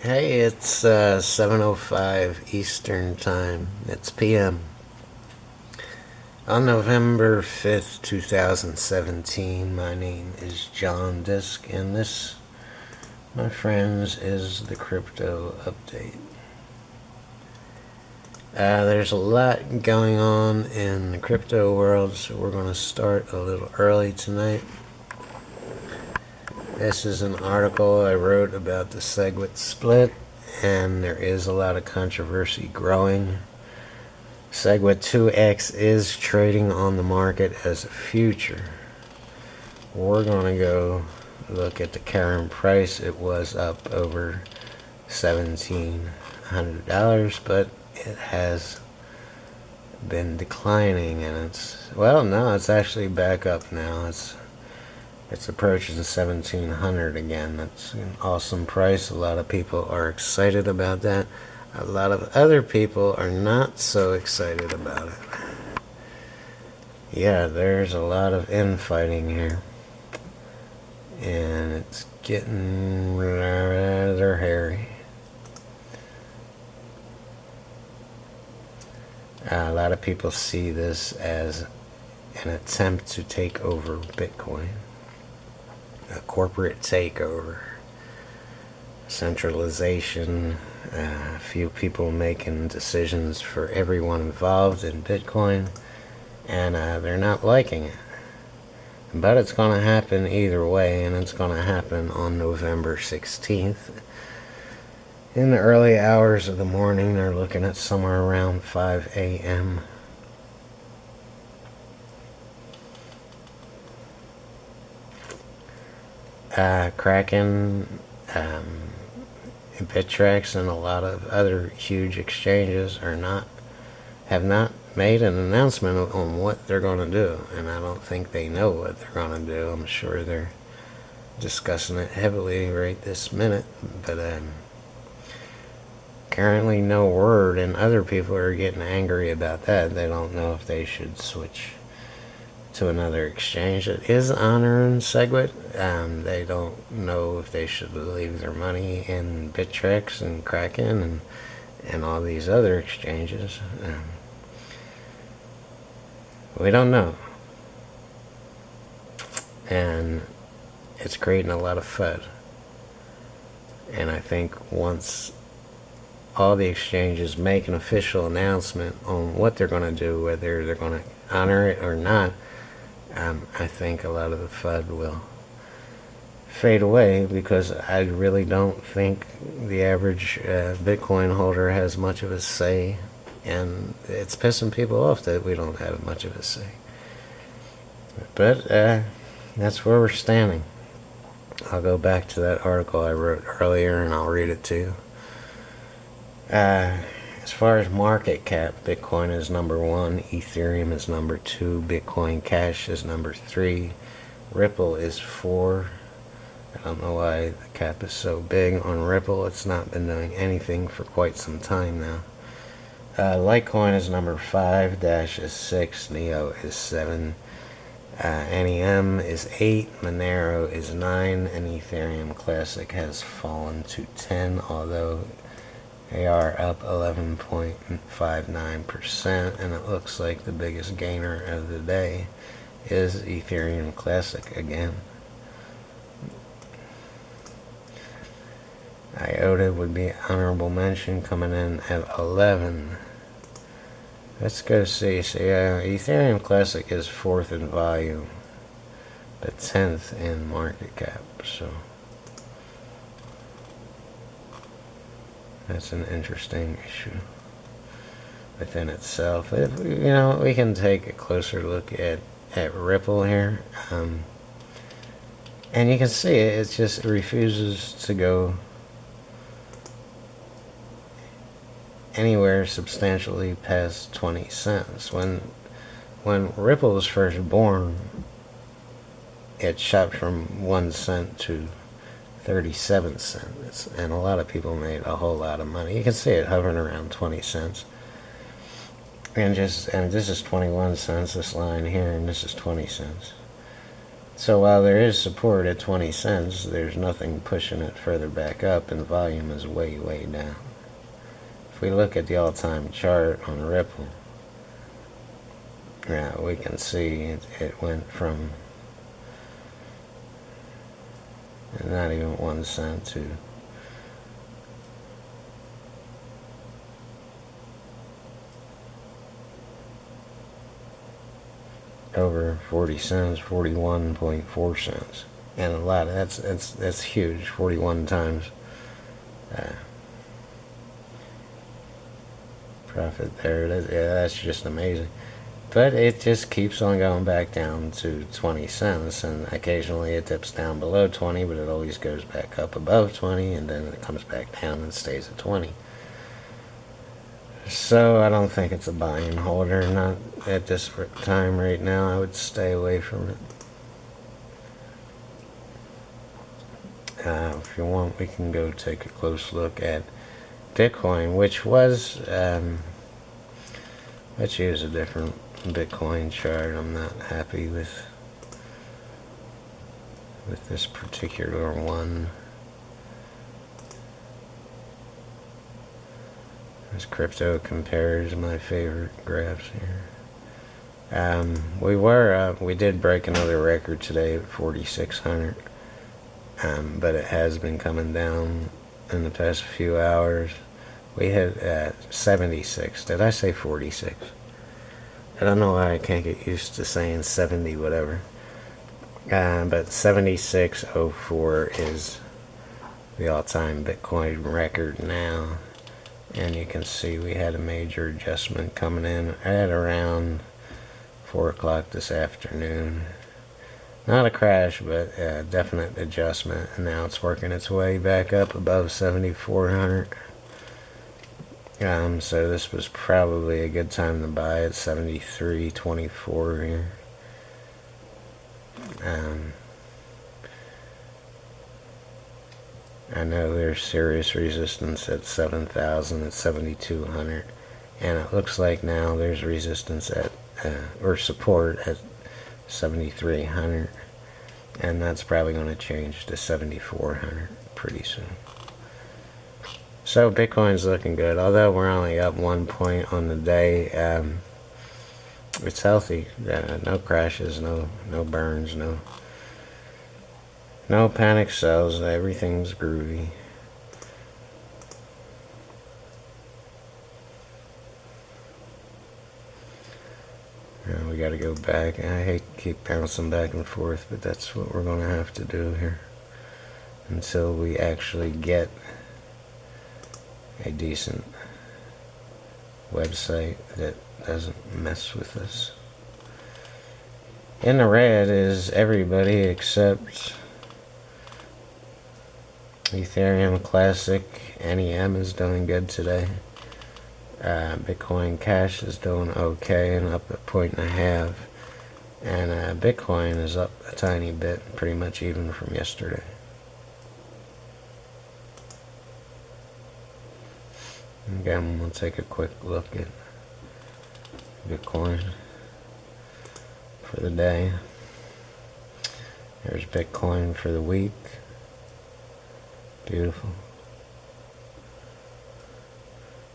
Hey, it's 7:05 Eastern Time. It's PM. On November 5th, 2017, my name is John Disk, and this, my friends, is the Crypto Update. There's a lot going on in the crypto world, so we're going to start a little early tonight. This is an article I wrote about the SegWit split, and there is a lot of controversy growing. SegWit 2X is trading on the market as a future. We're going to go look at the current price. It was up over $1,700, but it has been declining, and it's actually back up now. It's approaching 1,700 again. That's an awesome price. A lot of people are excited about that. A lot of other people are not so excited about it. Yeah, there's a lot of infighting here. And it's getting rather hairy. A lot of people see this as an attempt to take over Bitcoin. A corporate takeover. Centralization. A few people making decisions for everyone involved in Bitcoin. And they're not liking it. But it's going to happen either way, and it's going to happen on November 16th. In the early hours of the morning, they're looking at somewhere around 5 a.m. Kraken, Bittrex, and a lot of other huge exchanges have not made an announcement on what they're going to do, and I don't think they know what they're going to do. I'm sure they're discussing it heavily right this minute, but currently no word, and other people are getting angry about that. They don't know if they should switch to another exchange that is honoring SegWit. They don't know if they should leave their money in Bittrex and Kraken and all these other exchanges. We don't know. And it's creating a lot of FUD. And I think once all the exchanges make an official announcement on what they're going to do, whether they're going to honor it or not, I think a lot of the FUD will fade away, because I really don't think the average Bitcoin holder has much of a say, and it's pissing people off that we don't have much of a say. But that's where we're standing. I'll go back to that article I wrote earlier and I'll read it to you. As far as market cap, Bitcoin is number 1, Ethereum is number 2, Bitcoin Cash is number 3, Ripple is 4. I don't know why the cap is so big on Ripple. It's not been doing anything for quite some time now. Litecoin is number 5, Dash is 6, Neo is 7, NEM is 8, Monero is 9, and Ethereum Classic has fallen to 10, although they are up 11.59%, and it looks like the biggest gainer of the day is Ethereum Classic again. IOTA would be honorable mention, coming in at 11. Let's go see. So Ethereum Classic is 4th in volume, but 10th in market cap. So that's an interesting issue within itself. We can take a closer look at Ripple here, and you can see it just refuses to go anywhere substantially past 20 cents. When Ripple was first born, it shot from 1 cent to 37 cents, and a lot of people made a whole lot of money. You can see it hovering around 20 cents. And this is 21 cents, this line here, and this is 20 cents. So while there is support at 20 cents, there's nothing pushing it further back up, and volume is way, way down. If we look at the all-time chart on Ripple, yeah, we can see it went from not even 1 cent to over 40 cents, 41.4 cents, and a lot of that's huge. 41 times profit there. That's just amazing. But it just keeps on going back down to 20 cents, and occasionally it dips down below 20, but it always goes back up above 20, and then it comes back down and stays at 20. So I don't think it's a buy and holder. Not at this time right now. I would stay away from it. If you want, we can go take a close look at Bitcoin, which was, let's use a different Bitcoin chart. I'm not happy with this particular one. This crypto compares my favorite graphs here. We did break another record today at 4,600, but it has been coming down in the past few hours. We hit 76. Did I say 46? I don't know why I can't get used to saying 70 whatever. But 76.04 is the all-time Bitcoin record now. And you can see we had a major adjustment coming in at around 4 o'clock this afternoon. Not a crash, but a definite adjustment. And now it's working its way back up above 7,400. So this was probably a good time to buy at 73.24 here. I know there's serious resistance at 7,000, at 7,200, and it looks like now there's resistance at, or support at 7,300, and that's probably going to change to 7,400 pretty soon. So Bitcoin's looking good, although we're only up 1 point on the day. It's healthy, no crashes, no burns, no panic sells, everything's groovy. We gotta go back. I hate to keep bouncing back and forth, but that's what we're gonna have to do here until we actually get a decent website that doesn't mess with us. In the red is everybody except Ethereum Classic. NEM is doing good today. Bitcoin Cash is doing okay and up 1.5 points. And Bitcoin is up a tiny bit, pretty much even from yesterday. Again, we'll take a quick look at Bitcoin for the day. There's Bitcoin for the week. Beautiful.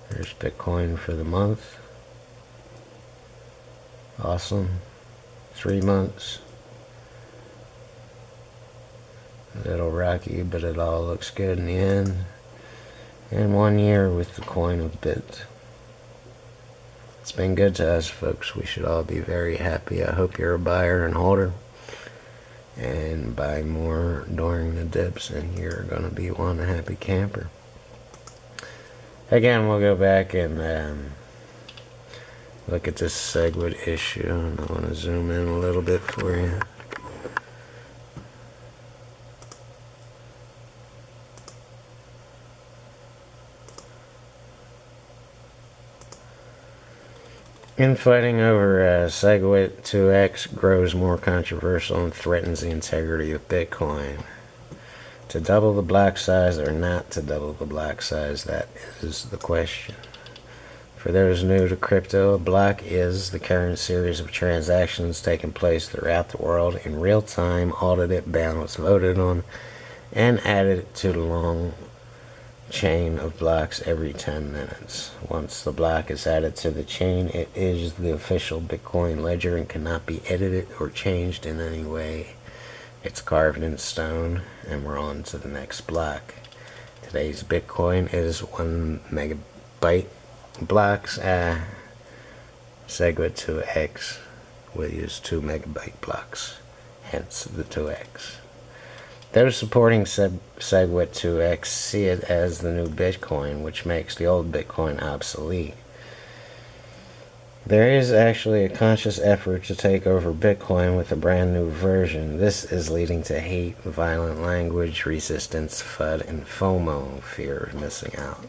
There's Bitcoin for the month. Awesome. 3 months. A little rocky, but it all looks good in the end. And 1 year with the coin of Bit. It's been good to us, folks. We should all be very happy. I hope you're a buyer and holder, and buy more during the dips, and you're going to be one happy camper. Again, we'll go back and look at this SegWit issue, and I want to zoom in a little bit for you. Infighting over SegWit 2x grows more controversial and threatens the integrity of Bitcoin. To double the block size or not to double the block size, that is the question. For those new to crypto, a block is the current series of transactions taking place throughout the world in real time, audited, balanced, voted on, and added to the long chain of blocks every 10 minutes. Once the block is added to the chain, it is the official Bitcoin ledger and cannot be edited or changed in any way. It's carved in stone, and we're on to the next block. Today's Bitcoin is 1 megabyte blocks. SegWit 2x will use 2 megabyte blocks, hence the 2x. Those supporting SegWit 2x see it as the new Bitcoin, which makes the old Bitcoin obsolete. There is actually a conscious effort to take over Bitcoin with a brand new version. This is leading to hate, violent language, resistance, FUD, and FOMO, fear of missing out.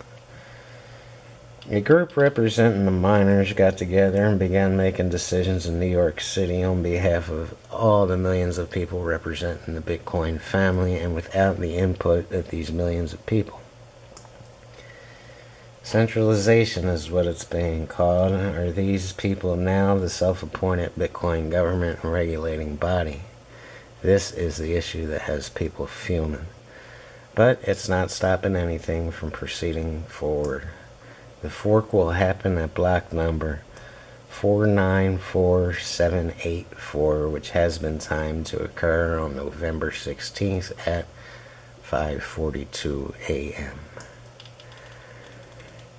A group representing the miners got together and began making decisions in New York City on behalf of all the millions of people representing the Bitcoin family and without the input of these millions of people. Centralization is what it's being called. Are these people now the self-appointed Bitcoin government and regulating body? This is the issue that has people fuming. But it's not stopping anything from proceeding forward. The fork will happen at block number 494784, which has been timed to occur on November 16th at 5:42 a.m.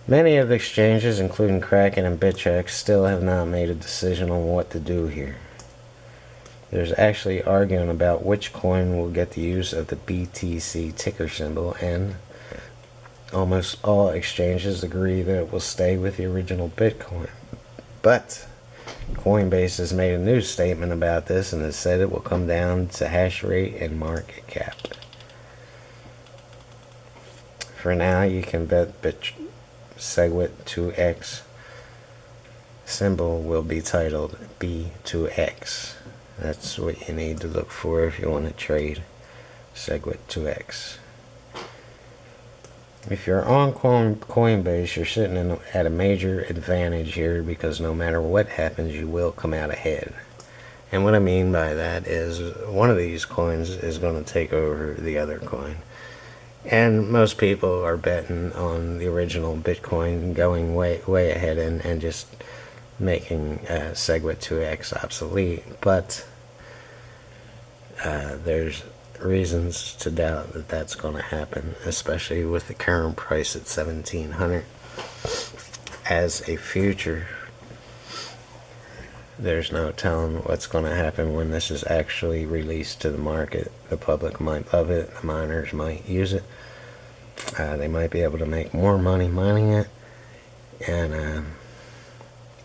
Many of the exchanges, including Kraken and Bittrex, still have not made a decision on what to do here. There's actually arguing about which coin will get the use of the BTC ticker symbol, and almost all exchanges agree that it will stay with the original Bitcoin. But Coinbase has made a new statement about this and has said it will come down to hash rate and market cap. For now, you can bet SegWit 2x symbol will be titled B2X. That's what you need to look for if you want to trade SegWit 2x. If you're on Coinbase, you're sitting at a major advantage here, because no matter what happens, you will come out ahead. And what I mean by that is one of these coins is going to take over the other coin. And most people are betting on the original Bitcoin going way ahead and just making SegWit 2x obsolete. But there's reasons to doubt that that's going to happen, especially with the current price at 1700 as a future. There's no telling what's going to happen when this is actually released to the market. The public might love it, the miners might use it, they might be able to make more money mining it, and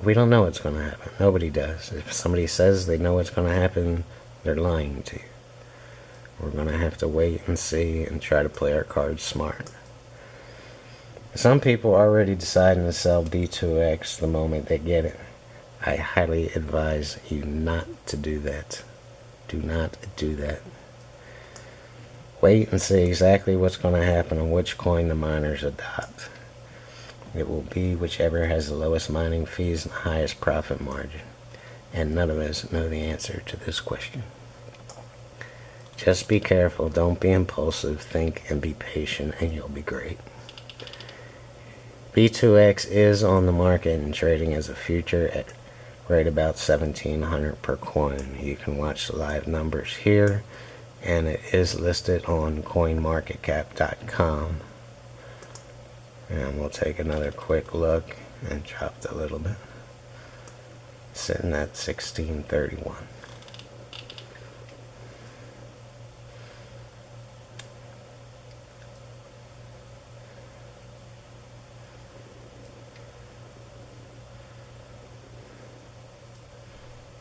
we don't know what's going to happen. Nobody does. If somebody says they know what's going to happen, they're lying to you. We're going to have to wait and see and try to play our cards smart. Some people are already deciding to sell B2X the moment they get it. I highly advise you not to do that. Do not do that. Wait and see exactly what's going to happen and which coin the miners adopt. It will be whichever has the lowest mining fees and the highest profit margin. And none of us know the answer to this question. Just be careful, don't be impulsive, think and be patient, and you'll be great. B2X is on the market and trading as a future at right about 1700 per coin. You can watch the live numbers here, and it is listed on coinmarketcap.com. And we'll take another quick look and dropped a little bit. Sitting at 1631.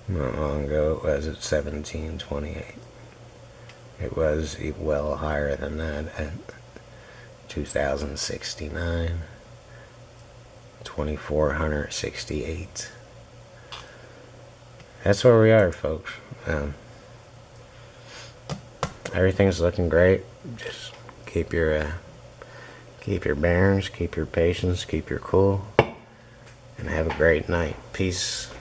Not long ago it was at 1728. It was well higher than that at 2069, 2468. That's where we are, folks. Everything's looking great. Just keep your bearings, keep your patience, keep your cool. and have a great night. Peace.